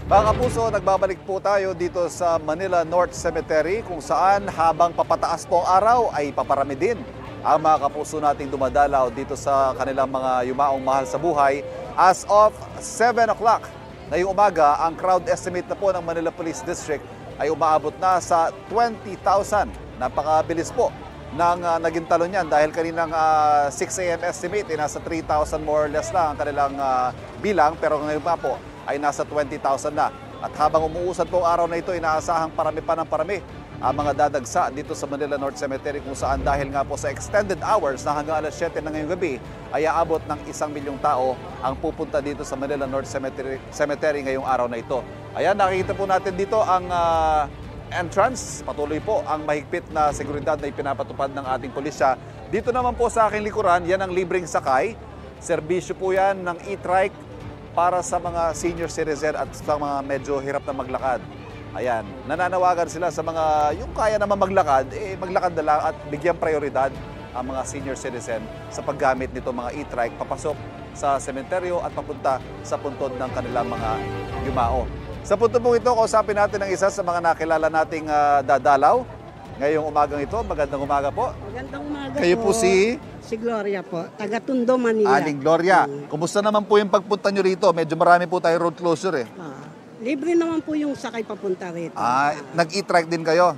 Mga kapuso, nagbabalik po tayo dito sa Manila North Cemetery kung saan habang papataas po ang araw ay paparami din ang mga kapuso nating dumadalaw dito sa kanilang mga yumaong mahal sa buhay. As of 7 o'clock ngayong umaga, ang crowd estimate na po ng Manila Police District ay umaabot na sa 20,000. Napakabilis po ng naging talo niyan dahil kaninang 6 a.m. estimate ay nasa 3,000 more or less lang ang kanilang bilang, pero ngayon pa po ay nasa 20,000 na. At habang umuusad po ang araw na ito, inaasahang parami pa ng parami ang mga dadagsa dito sa Manila North Cemetery kung saan dahil nga po sa extended hours na hanggang alas 7 na ngayong gabi ay aabot ng 1,000,000 tao ang pupunta dito sa Manila North Cemetery ngayong araw na ito. Ayan, nakikita po natin dito ang entrance. Patuloy po ang mahigpit na seguridad na ipinapatupad ng ating pulisya. Dito naman po sa aking likuran, yan ang libreng sakay. Serbisyo po yan ng e-trike para sa mga senior citizen at sa mga medyo hirap na maglakad. Ayan, nananawagan sila sa mga yung kaya naman maglakad, maglakad na lang at bigyan prioridad ang mga senior citizen sa paggamit nito mga e-trike papasok sa sementeryo at papunta sa puntod ng kanilang mga yumao. Sa punto po ito, kausapin natin ang isa sa mga nakilala nating dadalaw ngayong umagang ito. Magandang umaga po. Magandang umaga Kayo po si Gloria po, taga Tondo, Manila. Aling Gloria. Kumusta naman po yung pagpunta nyo rito? Medyo marami po tayo road closure eh. Libre naman po yung sakay papunta rito. Nag-e-trike din kayo?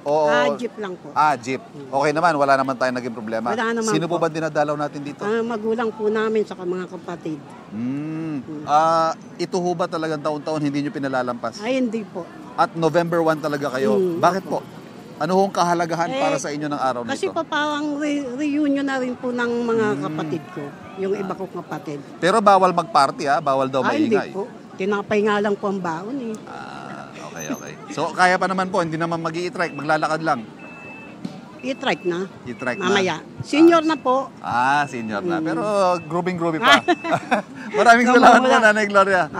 O, Jeep lang po. Jeep. Okay naman, wala naman tayong naging problema. Wala naman Sino po po ba dinadalaw natin dito? Magulang po namin sa mga kapatid. Ito ho ba talagang taon-taon hindi nyo pinalalampas? Ay, hindi po. At November 1 talaga kayo. Bakit po? Ano hong kahalagahan para sa inyo ng araw na Kasi ito? pa parang reunion na rin po ng mga kapatid ko. Yung iba kong kapatid. Pero bawal mag-party bawal daw Ay, hindi maingay. po. Tinapay nga lang po ang baon eh. Okay. So kaya pa naman po, hindi naman mag-i-trike, maglalakad lang. I-trike na. I-trike na. Mamaya. Senior na po. Senior na. Pero grooving pa. Maraming salamat po, Nanay Gloria.